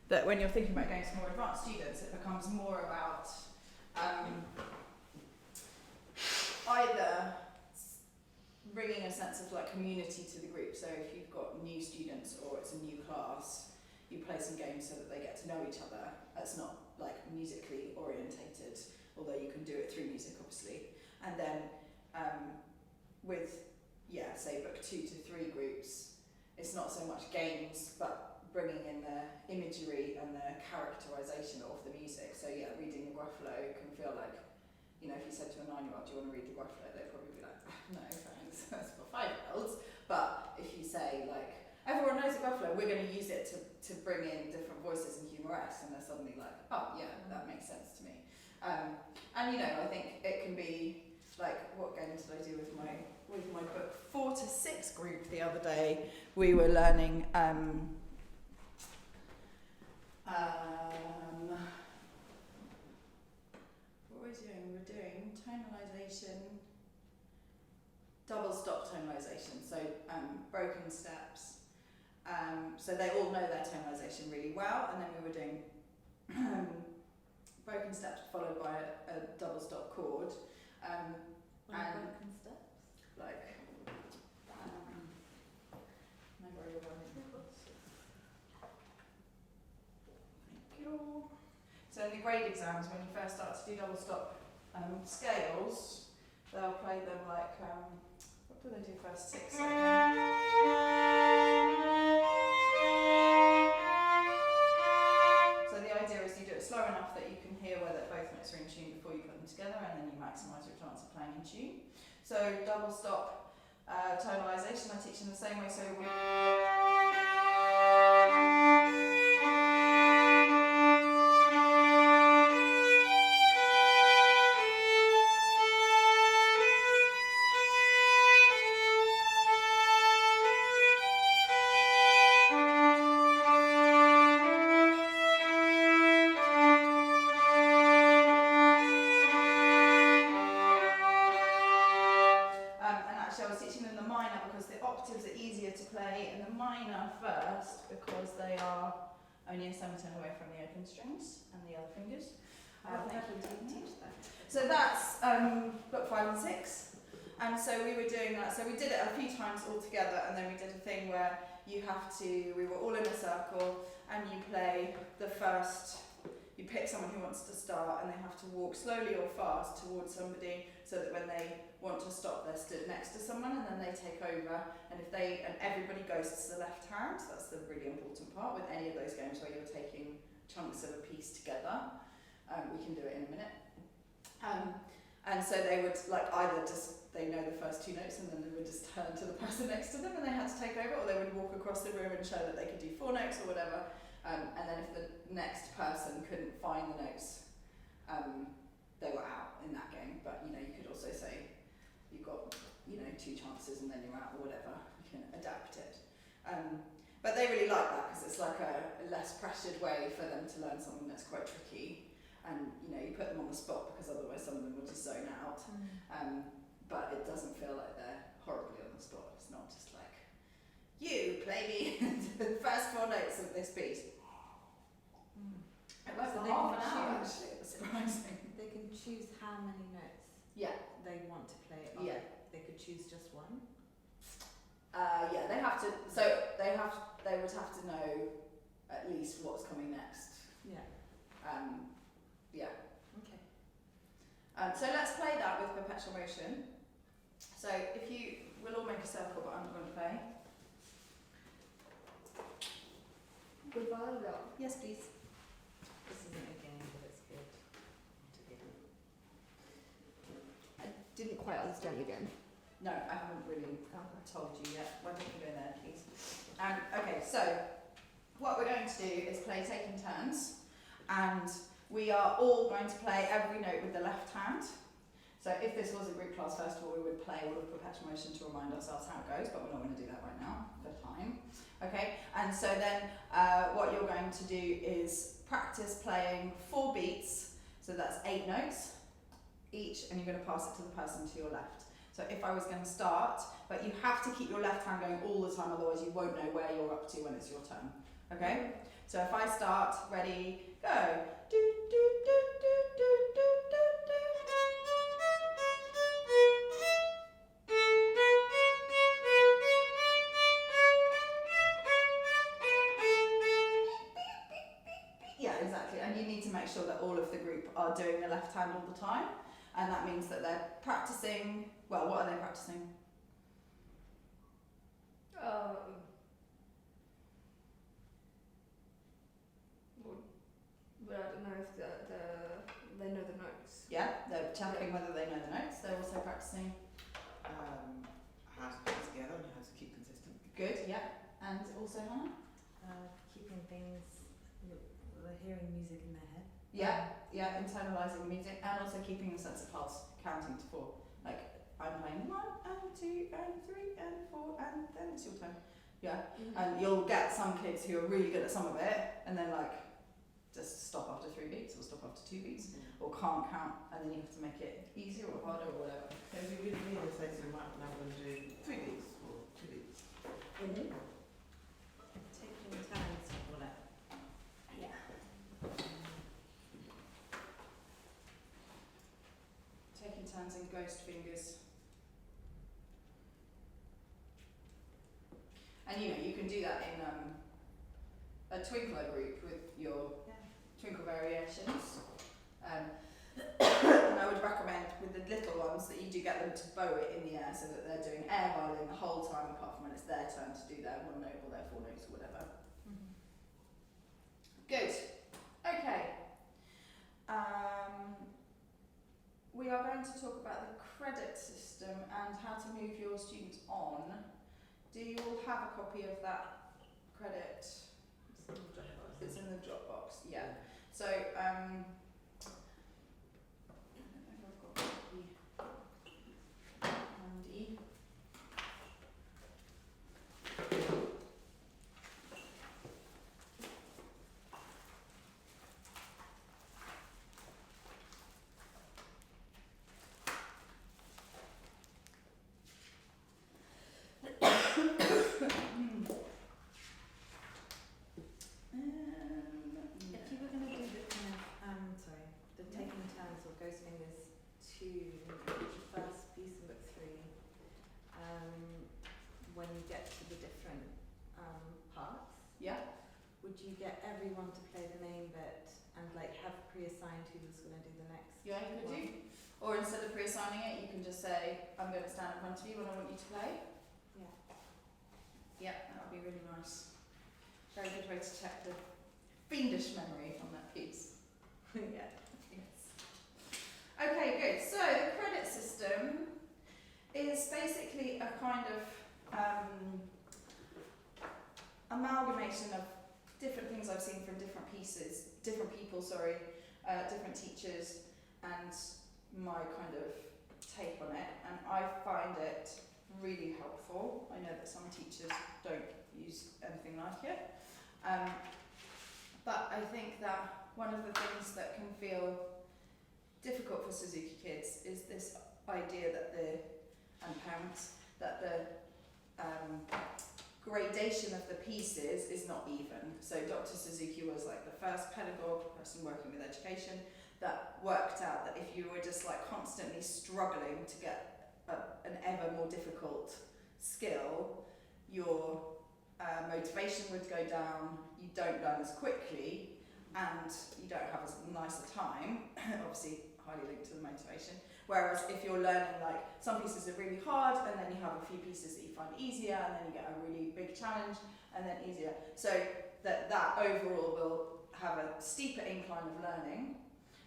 that when you're thinking about going to more advanced students, it becomes more about either bringing a sense of like community to the group. So if you've got new students or it's a new class, you play some games so that they get to know each other. That's not like musically orientated, although you can do it through music obviously. And then with, say book 2 to 3 groups, it's not so much games, but bringing in the imagery and the characterization of the music. So reading the Gruffalo can feel like, if you said to a 9-year-old, do you want to read the Gruffalo? They'd probably be like, no, thanks, that's for 5-year-olds. But if you say like, everyone knows the Gruffalo, we're going to use it to bring in different voices and humoresque, and they're suddenly like, oh yeah, that makes sense to me. And I think it can be like, what game did I do with my book 4 to 6 group the other day? We were learning what were we doing? We were doing tonalisation, double stop tonalisation, so broken steps. So they all know their tonalisation really well, and then we were doing broken steps followed by a double stop chord. And broken steps? Like, never really done it. Thank you. So in the grade exams, when you first start to do double stop scales, they'll play them like, what do they do first? 6 seconds. So the idea is you do it slow enough that you can hear whether both notes are in tune before you put them together, and then you maximise your chance of playing in tune. So double stop tonalisation I teach in the same way. So strings and the other fingers. So that's book 5 and 6, and so we were doing that. So we did it a few times all together, and then we did a thing where we were all in a circle, and you play the first. You pick someone who wants to start, and they have to walk slowly or fast towards somebody, so that when they want to stop, they're stood next to someone, and then they take over. And everybody goes to the left hand. So that's the really important part with any of those games where you're taking chunks of a piece together. We can do it in a minute. And so they would either they know the first 2 notes, and then they would just turn to the person next to them and they had to take over, or they would walk across the room and show that they could do 4 notes or whatever. And then if the next person couldn't find the notes, they were out in that game. But you could also say you've got 2 chances and then you're out or whatever. You can adapt it. But they really like that because it's like a less pressured way for them to learn something that's quite tricky. And you put them on the spot because otherwise some of them will just zone out. But it doesn't feel like they're horribly on the spot. It's not just like, you play me the first 4 notes of this piece. It went for half an hour actually. It was surprising. They can choose how many notes they want to play it on. Yeah. They could choose just one. They have to. So they would have to know at least what's coming next. Yeah. Okay. So let's play that with perpetual motion. So we'll all make a circle, but I'm going to play. The violin. Yes, please. This isn't a game, but it's good. I didn't quite understand the game. No, I haven't really told you yet. Why don't you go there, please? Okay, so what we're going to do is play taking turns, and we are all going to play every note with the left hand. So if this was a group class, first of all, we would play all of perpetual motion to remind ourselves how it goes, but we're not going to do that right now for time. Okay, and so then what you're going to do is practice playing 4 beats, so that's 8 notes each, and you're going to pass it to the person to your left. So if I was going to start, but you have to keep your left hand going all the time, otherwise you won't know where you're up to when it's your turn. Okay? So if I start, ready, go. Do, do, do, do, do, do, do, do. Yeah, exactly. And you need to make sure that all of the group are doing the left hand all the time. And that means that they're practicing, well, what are they practicing? But I don't know if they know the notes. Yeah, they're checking whether they know the notes. They're also practicing how to put it together and how to keep consistent. good, yeah. And also Hannah? Keeping things, they're hearing music in their head. Yeah, internalising music and also keeping a sense of pulse, counting to 4. Like, I'm playing 1 and 2 and 3 and 4 and then it's your turn. Yeah, and you'll get some kids who are really good at some of it and then like just stop after 3 beats or stop after 2 beats or can't count and then you have to make it easier or harder or whatever. So if you really need to say to them, right, now we're going to do 3 beats or 2 beats. Taking turns to pull it. Yeah. Taking turns in ghost fingers. And you know, you can do that in a twinkler group with your twinkle variations. And I would recommend with the little ones that you do get them to bow it in the air so that they're doing air violin the whole time apart from when it's their turn to do their 1 note or their 4 notes or whatever. Good. Okay. We are going to talk about the credit system and how to move your students on. Do you all have a copy of that credit? It's in the Dropbox, yeah. So, I don't know if I've got a copy handy. If you were going to do the kind of, the taking turns or ghost fingers to the first piece of book 3, when you get to the different parts, would you get everyone to play the main bit and like have pre-assigned who was going to do the next? Yeah, you could do. Or instead of pre-assigning it, you can just say, I'm going to stand in front of you and I want you to play. Yeah. Yeah, that would be really nice. Very good way to check the fiendish memory on that piece. Yeah, yes. Okay, good. So the credit system is basically a kind of amalgamation of different things I've seen from different people, different teachers, and my kind of take on it. And I find it really helpful. I know that some teachers don't use anything like it. But I think that one of the things that can feel difficult for Suzuki kids is this idea that and parents, that the gradation of the pieces is not even. So Dr. Suzuki was like the first pedagogue, person working with education, that worked out that if you were just like constantly struggling to get an ever more difficult skill, your motivation would go down, you don't learn as quickly, and you don't have as nice a time, obviously highly linked to the motivation. Whereas if you're learning, like, some pieces are really hard, and then you have a few pieces that you find easier, and then you get a really big challenge, and then easier. So that overall will have a steeper incline of learning,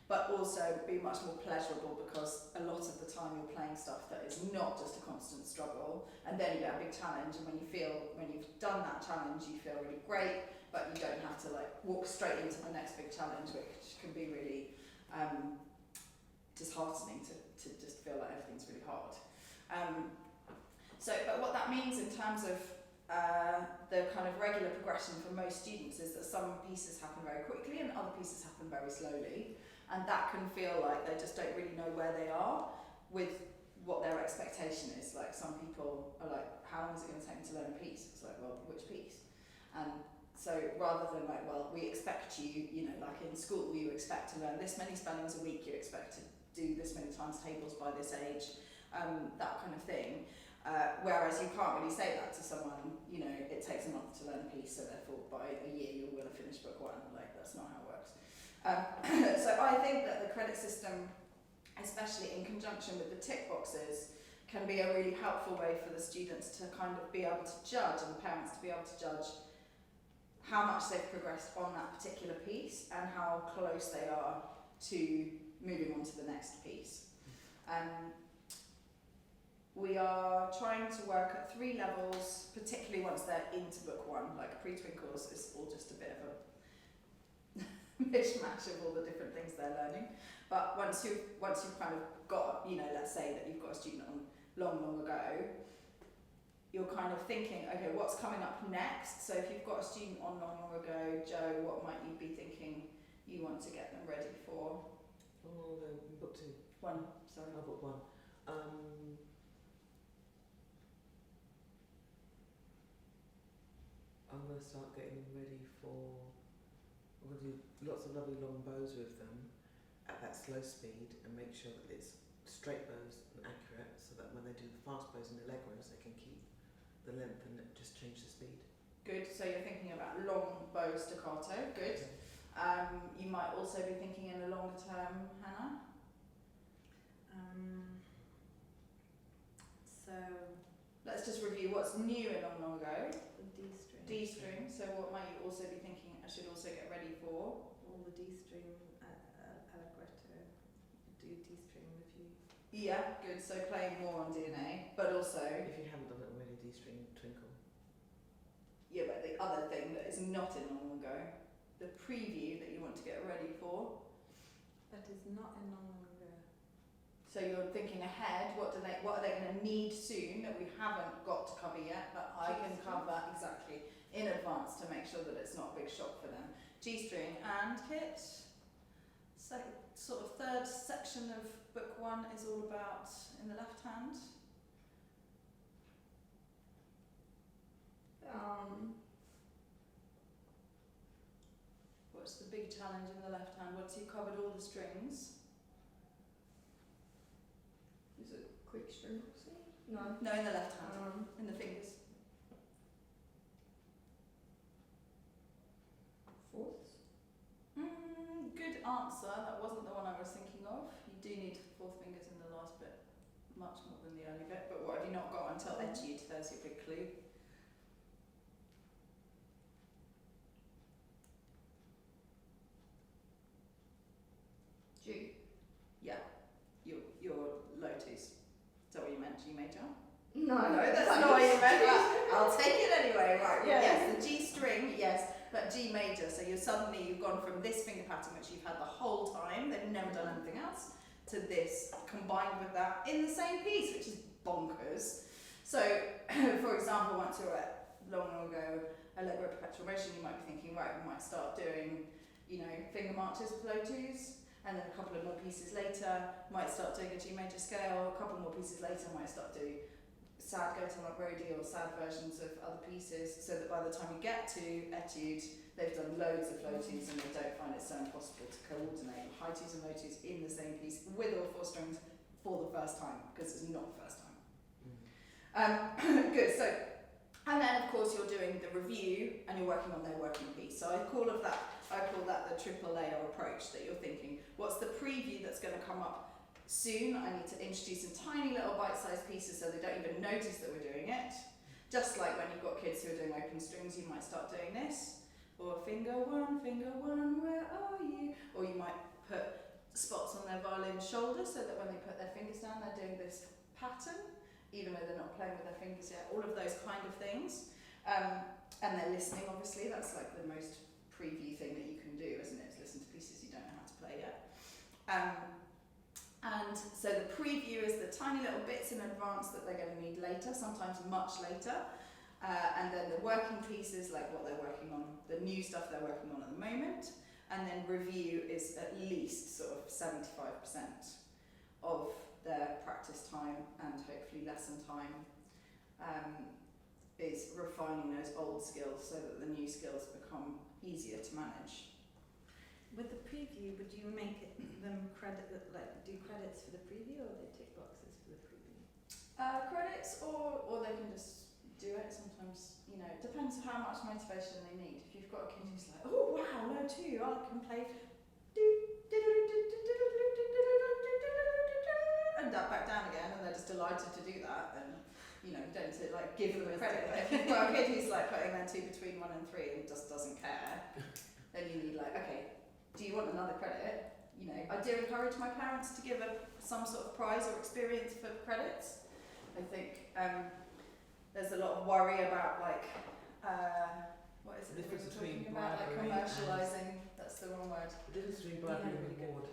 but also be much more pleasurable because a lot of the time you're playing stuff that is not just a constant struggle, and then you get a big challenge, and when you've done that challenge, you feel really great, but you don't have to like walk straight into the next big challenge, which can be really disheartening to just feel like everything's really hard. But what that means in terms of the kind of regular progression for most students is that some pieces happen very quickly and other pieces happen very slowly, and that can feel like they just don't really know where they are. With what their expectation is. Like some people are like, how long is it going to take me to learn a piece? It's like, well, which piece? And so rather than like, well, we expect you, you know, like in school, you expect to learn this many spellings a week, you expect to do this many times tables by this age, that kind of thing. Whereas you can't really say that to someone, you know, it takes a month to learn a piece, so therefore by a year you will have finished book one. Like, that's not how it works. So I think that the credit system, especially in conjunction with the tick boxes, can be a really helpful way for the students to kind of be able to judge, and the parents to be able to judge how much they've progressed on that particular piece and how close they are to moving on to the next piece. We are trying to work at 3 levels, particularly once they're into book one. Like pre-twinkles is all just a bit of a mishmash of all the different things they're learning. But once you've kind of got, you know, let's say that you've got a student on long ago, you're kind of thinking, okay, what's coming up next? So if you've got a student on long ago, Joe, what might you be thinking you want to get them ready for? Oh, no, book 2. One, sorry. Oh, book 1. I'm going to start getting them ready for, I'm going to do lots of lovely long bows with them at that slow speed and make sure that it's straight bows and accurate, so that when they do the fast bows and allegros, they can keep the length and just change the speed. Good, so you're thinking about long bow staccato, good. You might also be thinking in the longer term, Hannah? So Let's just review what's new in long ago. the D string. D string, so what might you also be thinking I should also get ready for? All the D string allegretto. Do D string review. Yeah, good, so playing more on DNA, but also, If you haven't done it already, D string twinkle. yeah, but the other thing that is not in long ago, the preview that you want to get ready for. That is not in long ago. So you're thinking ahead, what are they going to need soon that we haven't got to cover yet, but I can cover exactly in advance to make sure that it's not a big shock for them. G-string and Kit. So sort of third section of book 1 is all about in the left hand. What's the big challenge in the left hand? Once you've covered all the strings. Is it quick string? No. No, in the left hand, in the fingers. Fourths? Good answer. That wasn't the one I was thinking of. You do need 4th fingers in the last bit, much more than the early bit. But what have you not got until etude? There's your big clue. G. Yeah, your low 2s. Is that what you meant? G major? No, No, that's not what you meant. But I'll take it anyway. Right. Yeah. Yes, the G string. Yes, but G major. So you've gone from this finger pattern, which you've had the whole time. They've never done anything else, to this combined with that in the same piece, which is bonkers. So, for example, once you're at long ago allegro perpetual motion, you might be thinking, right, we might start doing, you know, finger marches with low 2s. And then a couple of more pieces later, might start doing a G major scale. A couple more pieces later, might start doing sad Gautama Brody or sad versions of other pieces, so that by the time you get to etude, they've done loads of low 2s and they don't find it so impossible to coordinate high 2s and low 2s in the same piece with all 4 strings for the first time, because it's not the first time. Good, so, and then of course you're doing the review and you're working on their working piece. So I call that the triple layer approach, that you're thinking, what's the preview that's going to come up soon? I need to introduce some tiny little bite-sized pieces so they don't even notice that we're doing it. Just like when you've got kids who are doing open strings, you might start doing this. Or finger one, where are you? Or you might put spots on their violin shoulder so that when they put their fingers down, they're doing this pattern, even though they're not playing with their fingers yet. All of those kind of things. And they're listening, obviously. That's like the most preview thing that you can do, isn't it? Is listen to pieces you don't know how to play yet. And so the preview is the tiny little bits in advance that they're going to need later, sometimes much later. And then the working pieces, like what they're working on, the new stuff they're working on at the moment. And then review is at least sort of 75% of their practice time and hopefully lesson time is refining those old skills so that the new skills become easier to manage. With the preview, would you make them do credits for the preview, or they tick boxes for the preview? Credits, or they can just do it. Sometimes, it depends how much motivation they need. If you've got a kid who's like, oh wow, no two, I can play and back down again, and they're just delighted to do that, then don't give them a credit. But if you've got a kid who's putting their two between 1 and 3 and just doesn't care, then you need okay, do you want another credit? I do encourage my parents to give some sort of prize or experience for credits. I think there's a lot of worry about what is it? The difference between commercialising. That's the wrong word. The difference between bribery and reward.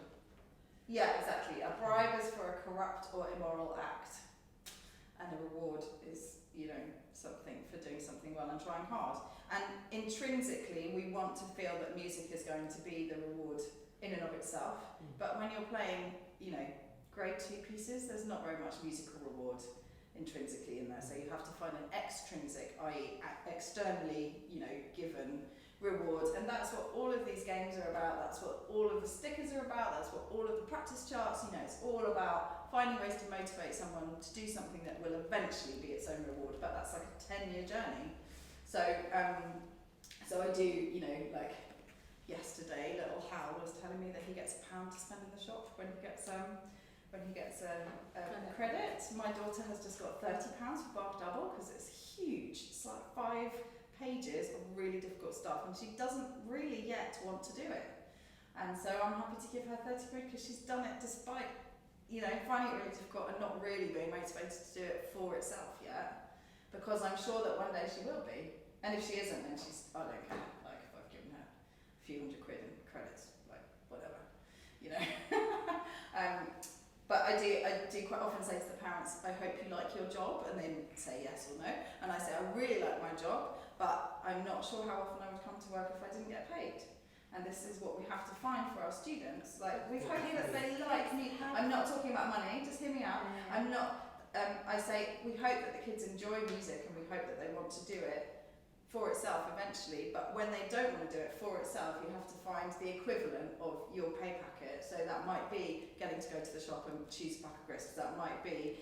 Yeah, exactly. A bribe is for a corrupt or immoral act, and a reward is, something for doing something well and trying hard. And intrinsically, we want to feel that music is going to be the reward in and of itself. But when you're playing, grade 2 pieces, there's not very much musical reward intrinsically in there. So you have to find an extrinsic, i.e. externally, given reward. And that's what all of these games are about. That's what all of the stickers are about. That's what all of the practice charts, it's all about finding ways to motivate someone to do something that will eventually be its own reward. But that's a 10-year journey. So, so I do, yesterday, little Hal was telling me that he gets £1 to spend in the shop when he gets a credit. My daughter has just got £30 for Bark Double because it's huge. It's 5 pages of really difficult stuff, and she doesn't really yet want to do it. And so I'm happy to give her 30 quid because she's done it despite, finding it really difficult and not really being motivated to do it for itself yet. Because I'm sure that one day she will be. And if she isn't, then I don't care. If I've given her a few hundred quid in credits, whatever, But I do quite often say to the parents, I hope you like your job, and they say yes or no. And I say, I really like my job, but I'm not sure how often I would come to work if I didn't get paid. And this is what we have to find for our students. We hope that they like me. I'm not talking about money, just hear me out. I'm not. I say we hope that the kids enjoy music, and we hope that they want to do it for itself eventually, but when they don't want to do it for itself, you have to find the equivalent of your pay packet. So that might be getting to go to the shop and choose a pack of crisps. That might be,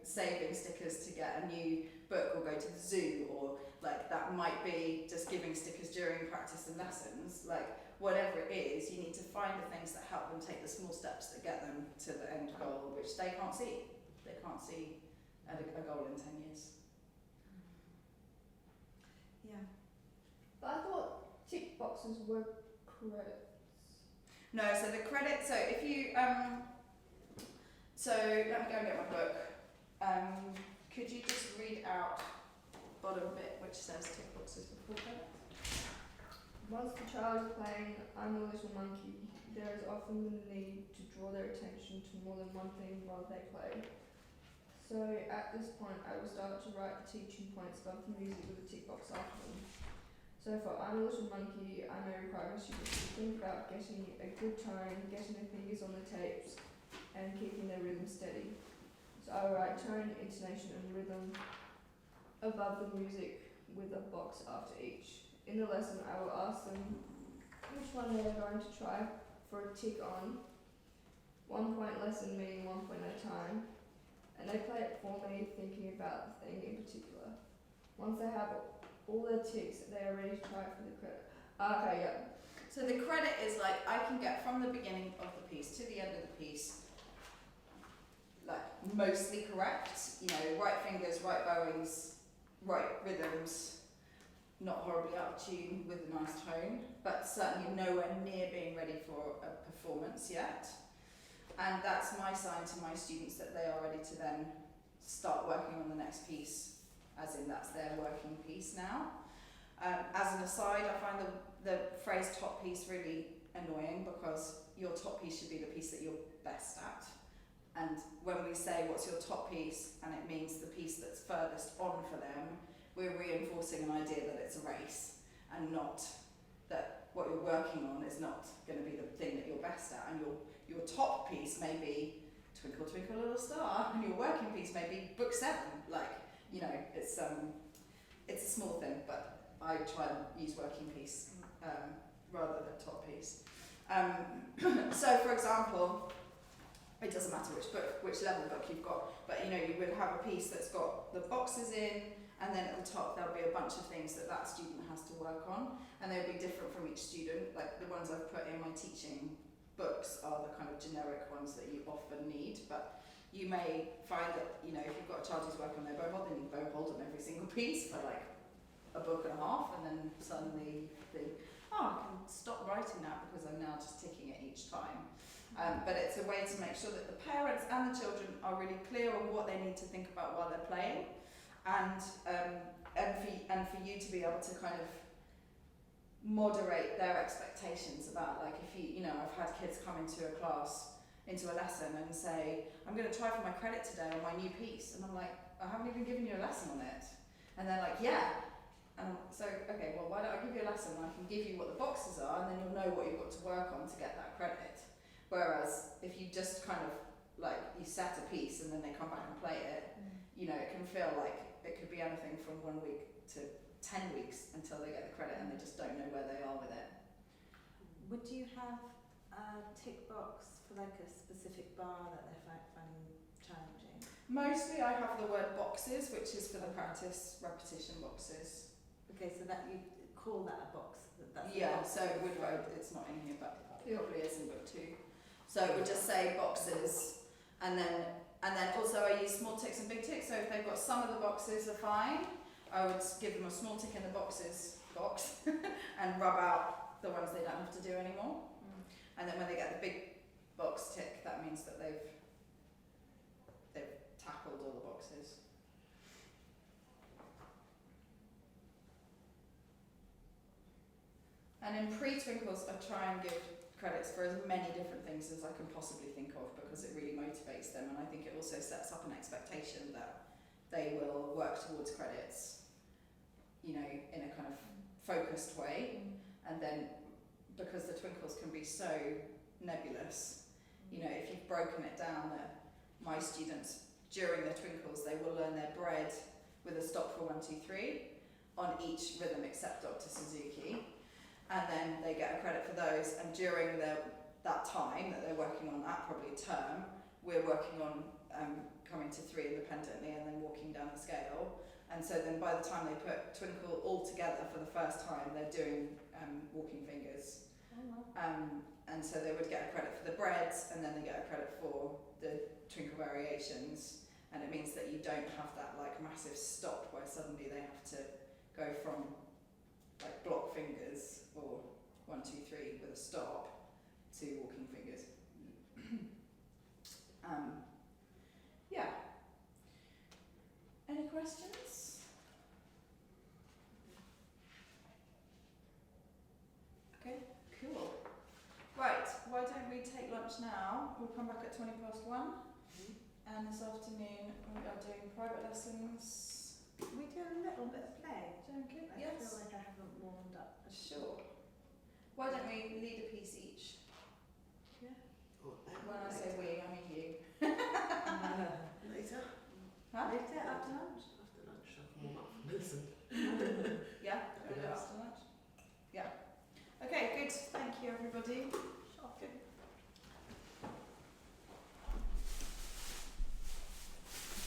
saving stickers to get a new book or go to the zoo, or that might be just giving stickers during practice and lessons. Whatever it is, you need to find the things that help them take the small steps that get them to the end goal, which they can't see. They can't see a goal in 10 years. Yeah. But I thought tick boxes were credits. No, so the credit, so if you, so let me go and get my book. Could you just read out bottom bit which says tick boxes before credits? Once the child is playing I'm a Little Monkey, there is often the need to draw their attention to more than one thing while they play. So at this point I will start to write the teaching points above the music with a tick box after them. So for I'm a Little Monkey, I may require my students to think about getting a good tone, getting their fingers on the tapes, and keeping their rhythm steady. So I will write tone, intonation and rhythm above the music with a box after each. In the lesson I will ask them which one they are going to try for a tick on. 1 point lesson meaning 1 point at a time. And they play it for me, thinking about the thing in particular. Once they have all their ticks, they are ready to try it for the credit. Okay, yeah. So the credit is I can get from the beginning of the piece to the end of the piece, mostly correct. Right fingers, right bowings, right rhythms, not horribly out of tune with a nice tone, but certainly nowhere near being ready for a performance yet. And that's my sign to my students that they are ready to then start working on the next piece, as in that's their working piece now. As an aside, I find the phrase top piece really annoying because your top piece should be the piece that you're best at. And when we say what's your top piece, and it means the piece that's furthest on for them, we're reinforcing an idea that it's a race, and not that what you're working on is not going to be the thing that you're best at, and your top piece may be Twinkle Twinkle Little Star, and your working piece may be book 7. Like, you know, it's a small thing, but I try and use working piece rather than top piece. So, for example, it doesn't matter which level book you've got, but you know, you would have a piece that's got the boxes in, and then at the top there'll be a bunch of things that student has to work on, and they'll be different from each student. Like the ones I've put in my teaching books are the kind of generic ones that you often need, but you may find that, you know, if you've got a child who's working on their bow hold, then you bow hold on every single piece for like a book and a half, and then suddenly you think, oh, I can stop writing that because I'm now just ticking it each time. But it's a way to make sure that the parents and the children are really clear on what they need to think about while they're playing, and for you to be able to kind of moderate their expectations about, like, if you know, I've had kids come into a lesson and say, I'm going to try for my credit today on my new piece, and I'm like, I haven't even given you a lesson on it, and they're like, yeah. And so, okay, well, why don't I give you a lesson and I can give you what the boxes are, and then you'll know what you've got to work on to get that credit. Whereas if you just kind of, like, you set a piece and then they come back and play it, you know, it can feel like it could be anything from 1 week to 10 weeks until they get the credit and they just don't know where they are with it. Would you have a tick box for like a specific bar that they're finding challenging? Mostly I have the word boxes, which is for the practice repetition boxes. Okay, so that you call that a box? That's Yeah, box. so it would write, it's not in here, but it probably is in book 2. So it would just say boxes, and then also I use small ticks and big ticks. So if they've got some of the boxes are fine, I would give them a small tick in the boxes box and rub out the ones they don't have to do anymore. And then when they get the big box tick, that means that they've tackled all the boxes. And in pre-twinkles, I try and give credits for as many different things as I can possibly think of, because it really motivates them, and I think it also sets up an expectation that they will work towards credits, you know, in a kind of focused way. And then, because the twinkles can be so nebulous, you know, if you've broken it down, that my students during the twinkles, they will learn their bread with a stop for 1, 2, 3 on each rhythm except Dr. Suzuki. And then they get a credit for those, and during that time that they're working on that, probably a term, we're working on coming to 3 independently and then walking down the scale. And so then by the time they put twinkle all together for the first time, they're doing walking fingers. And so they would get a credit for the breads, and then they get a credit for the twinkle variations, and it means that you don't have that like massive stop where suddenly they have to go from like block fingers or 1, 2, 3 with a stop to walking fingers. Yeah. Any questions? Okay, cool. Right, why don't we take lunch now? We'll come back at 1:20, and this afternoon we are doing private lessons. We do a little bit of play. Okay, I yes. feel like I haven't warmed up. Sure. Why don't we lead a piece each? Yeah. When I say we, I mean you. Later. Huh? Later, after lunch. After lunch, I can warm up and listen. Yeah? After lunch? Yeah. Okay, good. Thank you, everybody.